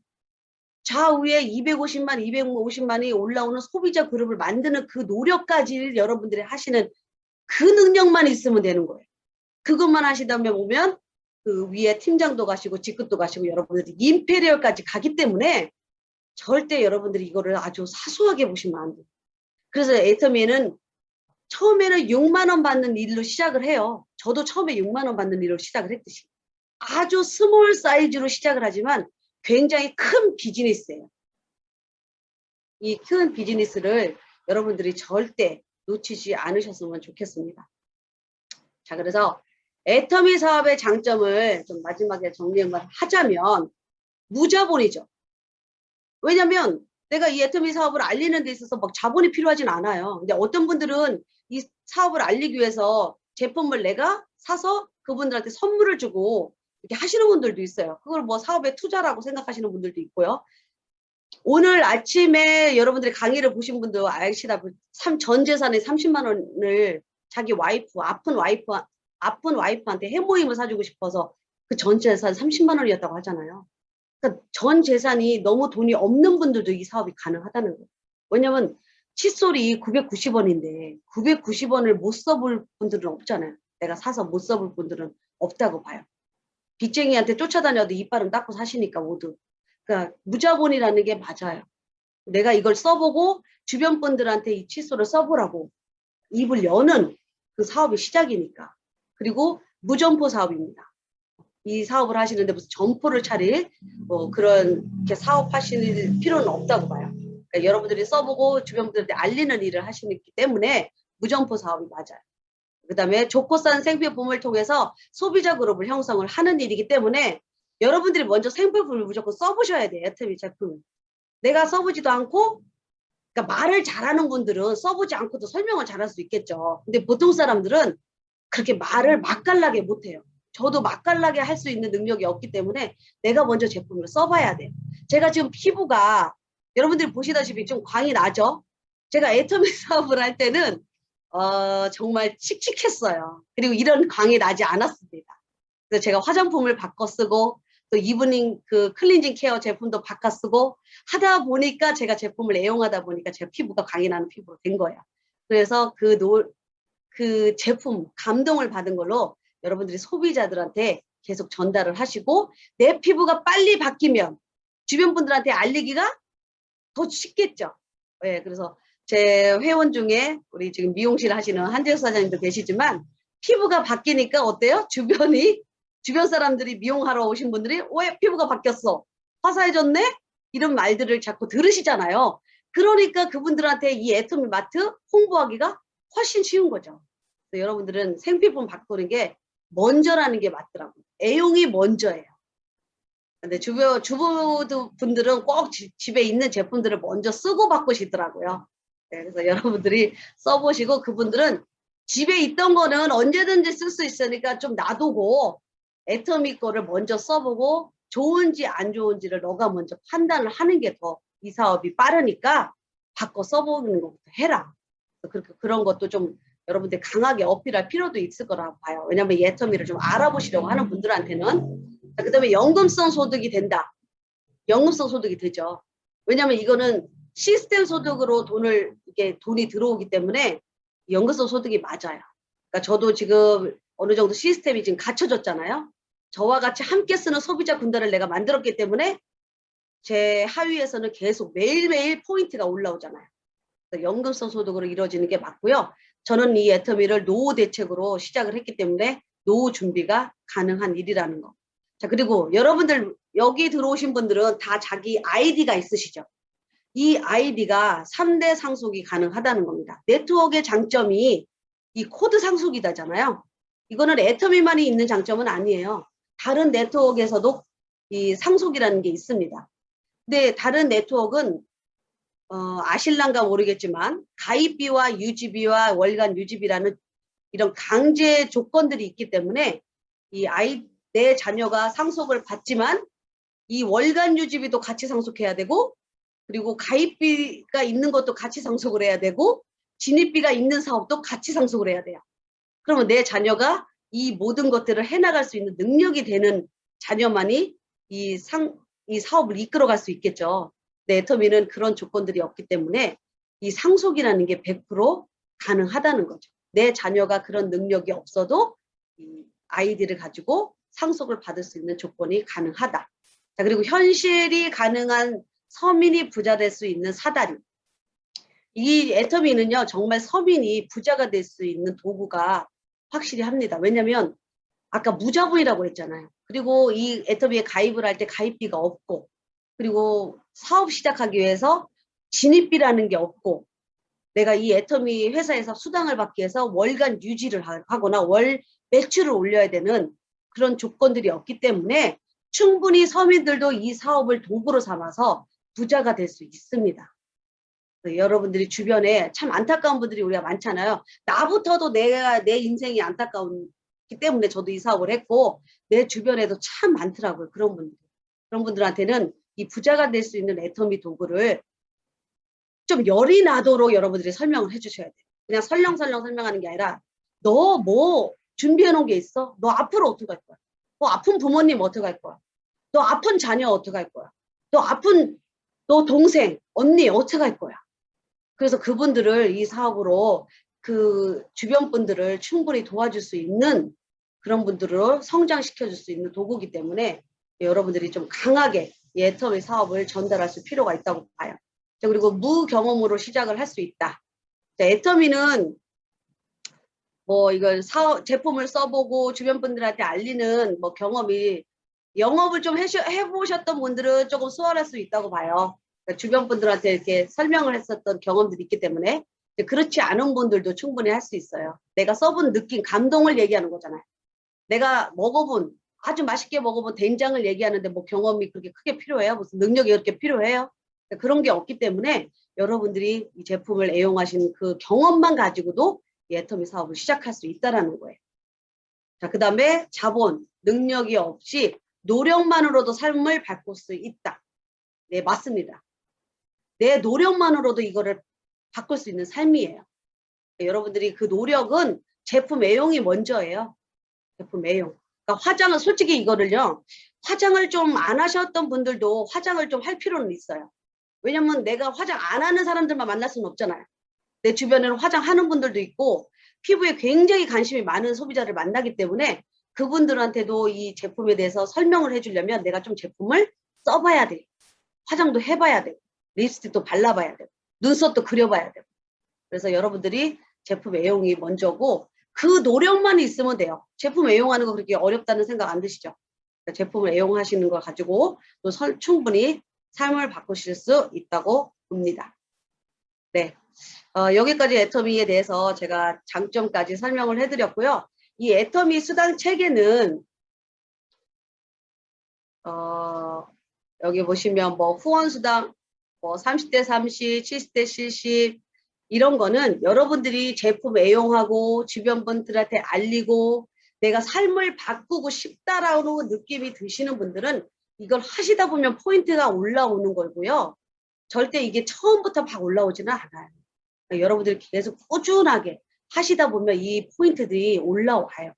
좌우에 250만, 250만이 올라오는 소비자 그룹을 만드는 그 노력까지 여러분들이 하시는 그 능력만 있으면 되는 거예요. 그것만 하시다 보면 그 위에 팀장도 가시고 직급도 가시고 여러분들이 임페리얼까지 가기 때문에 절대 여러분들이 이거를 아주 사소하게 보시면 안 돼요. 그래서 애터미는 처음에는 6만 원 받는 일로 시작을 해요. 저도 처음에 6만 원 받는 일로 시작을 했듯이. 아주 스몰 사이즈로 시작을 하지만 굉장히 큰 비즈니스예요. 이 큰 비즈니스를 여러분들이 절대 놓치지 않으셨으면 좋겠습니다. 자, 그래서 애터미 사업의 장점을 좀 마지막에 정리 한번 하자면 무자본이죠. 왜냐면 내가 이 애터미 사업을 알리는 데 있어서 막 자본이 필요하진 않아요. 근데 어떤 분들은 이 사업을 알리기 위해서 제품을 내가 사서 그분들한테 선물을 주고 이렇게 하시는 분들도 있어요. 그걸 뭐 사업의 투자라고 생각하시는 분들도 있고요. 오늘 아침에 여러분들이 강의를 보신 분도 아시다시피 전 재산의 30만 원을 자기 와이프, 아픈 와이프한테 해모임을 사주고 싶어서 그 전 재산 30만 원이었다고 하잖아요. 그러니까 전 재산이 너무 돈이 없는 분들도 이 사업이 가능하다는 거예요. 왜냐면 칫솔이 990원인데 990원을 못 써볼 분들은 없잖아요. 내가 사서 못 써볼 분들은 없다고 봐요. 빚쟁이한테 쫓아다녀도 이빨은 닦고 사시니까 모두. 그러니까 무자본이라는 게 맞아요. 내가 이걸 써보고 주변 분들한테 이 칫솔을 써보라고 입을 여는 그 사업이 시작이니까. 그리고 무점포 사업입니다. 이 사업을 하시는데 무슨 점포를 차릴 그런 이렇게 사업하실 필요는 없다고 봐요. 그러니까 여러분들이 써보고 주변 분들한테 알리는 일을 하시기 때문에 무점포 사업이 맞아요. 그 다음에 좋고 싼 생필품을 통해서 소비자 그룹을 형성을 하는 일이기 때문에 여러분들이 먼저 생필품을 무조건 써보셔야 돼요. 애터미 제품. 내가 써보지도 않고 그러니까 말을 잘하는 분들은 써보지 않고도 설명을 잘할 수 있겠죠. 근데 보통 사람들은 그렇게 말을 맛깔나게 못해요. 저도 맛깔나게 할 수 있는 능력이 없기 때문에 내가 먼저 제품을 써봐야 돼요. 제가 지금 피부가 여러분들이 보시다시피 좀 광이 나죠? 제가 애터미 사업을 할 때는 정말 칙칙했어요. 그리고 이런 광이 나지 않았습니다. 그래서 제가 화장품을 바꿔 쓰고 또 이브닝 그 클렌징 케어 제품도 바꿔 쓰고 하다 보니까 제가 제품을 애용하다 보니까 제 피부가 광이 나는 피부로 된 거예요. 그래서 그 제품 감동을 받은 걸로 여러분들이 소비자들한테 계속 전달을 하시고 내 피부가 빨리 바뀌면 주변 분들한테 알리기가 더 쉽겠죠. 예, 그래서 제 회원 중에 우리 지금 미용실 하시는 한재혁 사장님도 계시지만 피부가 바뀌니까 어때요? 주변 사람들이 미용하러 오신 분들이 왜 피부가 바뀌었어? 화사해졌네? 이런 말들을 자꾸 들으시잖아요. 그러니까 그분들한테 이 애터미 마트 홍보하기가 훨씬 쉬운 거죠. 여러분들은 생필품 바꾸는 게 먼저라는 게 맞더라고요. 애용이 먼저예요. 근데 주부분들은 꼭 집에 있는 제품들을 먼저 쓰고 바꾸시더라고요. 네, 그래서 여러분들이 써보시고 그분들은 집에 있던 거는 언제든지 쓸 수 있으니까 좀 놔두고 애터미 거를 먼저 써보고 좋은지 안 좋은지를 너가 먼저 판단을 하는 게 더 이 사업이 빠르니까 바꿔 써보는 것부터 해라. 그런 것도 좀 여러분들 강하게 어필할 필요도 있을 거라고 봐요. 왜냐하면 이 애터미를 좀 알아보시려고 하는 분들한테는. 그 다음에 연금성 소득이 된다. 연금성 소득이 되죠. 왜냐하면 이거는 시스템 소득으로 돈이 들어오기 때문에 연금성 소득이 맞아요. 그러니까 저도 지금 어느 정도 시스템이 지금 갖춰졌잖아요. 저와 같이 함께 쓰는 소비자 군단을 내가 만들었기 때문에 제 하위에서는 계속 매일매일 포인트가 올라오잖아요. 연금성 소득으로 이루어지는 게 맞고요. 저는 이 애터미를 노후 대책으로 시작을 했기 때문에 노후 준비가 가능한 일이라는 거. 자, 그리고 여러분들 여기 들어오신 분들은 다 자기 아이디가 있으시죠. 이 아이디가 3대 상속이 가능하다는 겁니다. 네트워크의 장점이 이 코드 상속이다잖아요. 이거는 애터미만이 있는 장점은 아니에요. 다른 네트워크에서도 이 상속이라는 게 있습니다. 근데 다른 네트워크는 아실란가 모르겠지만 가입비와 유지비와 월간 유지비라는 이런 강제 조건들이 있기 때문에 내 자녀가 상속을 받지만 이 월간 유지비도 같이 상속해야 되고 그리고 가입비가 있는 것도 같이 상속을 해야 되고 진입비가 있는 사업도 같이 상속을 해야 돼요. 그러면 내 자녀가 이 모든 것들을 해나갈 수 있는 능력이 되는 자녀만이 이 사업을 이끌어갈 수 있겠죠. 근데 애터미는 그런 조건들이 없기 때문에 이 상속이라는 게 100% 가능하다는 거죠. 내 자녀가 그런 능력이 없어도 이 아이디를 가지고 상속을 받을 수 있는 조건이 가능하다. 자, 그리고 현실이 가능한 서민이 부자 될 수 있는 사다리. 이 애터미는요, 정말 서민이 부자가 될 수 있는 도구가 확실히 합니다. 왜냐하면 아까 무자본이라고 했잖아요. 그리고 이 애터미에 가입을 할 때 가입비가 없고 그리고 사업 시작하기 위해서 진입비라는 게 없고 내가 이 애터미 회사에서 수당을 받기 위해서 월간 유지를 하거나 월 매출을 올려야 되는 그런 조건들이 없기 때문에 충분히 서민들도 이 사업을 도구로 삼아서 부자가 될 수 있습니다. 여러분들이 주변에 참 안타까운 분들이 우리가 많잖아요. 나부터도 내 인생이 안타까운 기 때문에 저도 이 사업을 했고 내 주변에도 참 많더라고요. 그런 분들. 그런 분들한테는 이 부자가 될 수 있는 애터미 도구를 좀 열이 나도록 여러분들이 설명을 해주셔야 돼요. 그냥 설렁설렁 설명하는 게 아니라 너 뭐 준비해 놓은 게 있어? 너 앞으로 어떻게 할 거야? 너 아픈 부모님 어떻게 할 거야? 너 아픈 자녀 어떻게 할 거야? 너 동생, 언니 어떻게 할 거야? 그래서 그분들을 이 사업으로 그 주변 분들을 충분히 도와줄 수 있는 그런 분들을 성장시켜 줄 수 있는 도구이기 때문에 여러분들이 좀 강하게 이 애터미 사업을 전달할 필요가 있다고 봐요. 자, 그리고 무경험으로 시작을 할 수 있다. 자, 애터미는 뭐 이걸 제품을 써보고 주변 분들한테 알리는 뭐 경험이 영업을 좀 해보셨던 분들은 조금 수월할 수 있다고 봐요. 그러니까 주변 분들한테 이렇게 설명을 했었던 경험들이 있기 때문에 그렇지 않은 분들도 충분히 할 수 있어요. 내가 써본 느낌, 감동을 얘기하는 거잖아요. 내가 아주 맛있게 먹어본 된장을 얘기하는데 뭐 경험이 그렇게 크게 필요해요? 무슨 능력이 그렇게 필요해요? 그런 게 없기 때문에 여러분들이 이 제품을 애용하신 그 경험만 가지고도 이 애터미 사업을 시작할 수 있다는 거예요. 자, 그 다음에 자본, 능력이 없이 노력만으로도 삶을 바꿀 수 있다. 네, 맞습니다. 내 노력만으로도 이거를 바꿀 수 있는 삶이에요. 여러분들이 그 노력은 제품 애용이 먼저예요. 제품 애용. 그러니까 화장은 솔직히 이거를요. 화장을 좀 안 하셨던 분들도 화장을 좀 할 필요는 있어요. 왜냐면 내가 화장 안 하는 사람들만 만날 수는 없잖아요. 내 주변에는 화장하는 분들도 있고 피부에 굉장히 관심이 많은 소비자를 만나기 때문에 그분들한테도 이 제품에 대해서 설명을 해주려면 내가 좀 제품을 써봐야 돼. 화장도 해봐야 돼. 립스틱도 발라봐야 돼. 눈썹도 그려봐야 돼. 그래서 여러분들이 제품 애용이 먼저고 그 노력만 있으면 돼요. 제품 애용하는 거 그렇게 어렵다는 생각 안 드시죠? 그러니까 제품을 애용하시는 걸 가지고 또 충분히 삶을 바꾸실 수 있다고 봅니다. 네, 여기까지 애터미에 대해서 제가 장점까지 설명을 해드렸고요. 이 애터미 수당 체계는 여기 보시면 뭐 후원수당 뭐 30대 30, 70대 70 이런 거는 여러분들이 제품 애용하고 주변 분들한테 알리고 내가 삶을 바꾸고 싶다라는 느낌이 드시는 분들은 이걸 하시다 보면 포인트가 올라오는 거고요. 절대 이게 처음부터 막 올라오지는 않아요. 그러니까 여러분들이 계속 꾸준하게 하시다 보면 이 포인트들이 올라와요.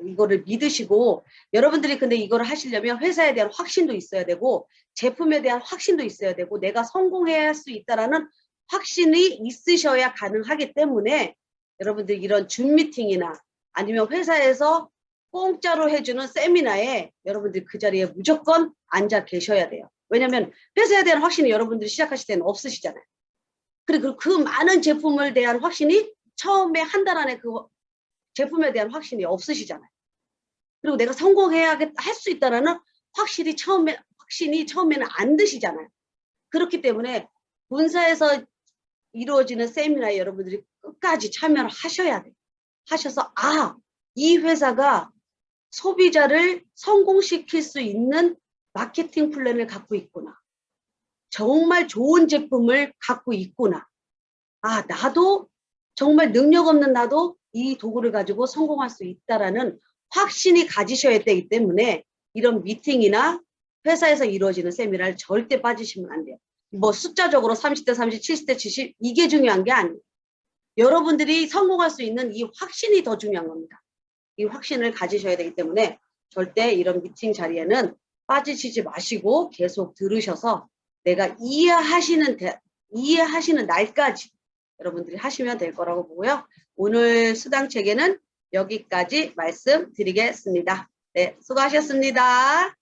이거를 믿으시고 여러분들이 근데 이거를 하시려면 회사에 대한 확신도 있어야 되고 제품에 대한 확신도 있어야 되고 내가 성공해야 할 수 있다라는 확신이 있으셔야 가능하기 때문에 여러분들 이런 줌 미팅이나 아니면 회사에서 공짜로 해주는 세미나에 여러분들 그 자리에 무조건 앉아 계셔야 돼요. 왜냐하면 회사에 대한 확신이 여러분들이 시작하실 때는 없으시잖아요. 그리고 그 많은 제품을 대한 확신이 처음에 한 달 안에 그 제품에 대한 확신이 없으시잖아요. 그리고 내가 성공해야 할 수 있다라는 확신이 처음에는 안 드시잖아요. 그렇기 때문에 본사에서 이루어지는 세미나에 여러분들이 끝까지 참여를 하셔야 돼요. 하셔서 이 회사가 소비자를 성공시킬 수 있는 마케팅 플랜을 갖고 있구나. 정말 좋은 제품을 갖고 있구나. 나도 정말 능력 없는 나도 이 도구를 가지고 성공할 수 있다라는 확신이 가지셔야 되기 때문에 이런 미팅이나 회사에서 이루어지는 세미나를 절대 빠지시면 안 돼요. 뭐 숫자적으로 30대 30, 70대 70 이게 중요한 게 아니에요. 여러분들이 성공할 수 있는 이 확신이 더 중요한 겁니다. 이 확신을 가지셔야 되기 때문에 절대 이런 미팅 자리에는 빠지시지 마시고 계속 들으셔서 내가 이해하시는 날까지 여러분들이 하시면 될 거라고 보고요. 오늘 수당 체계는 여기까지 말씀드리겠습니다. 네, 수고하셨습니다.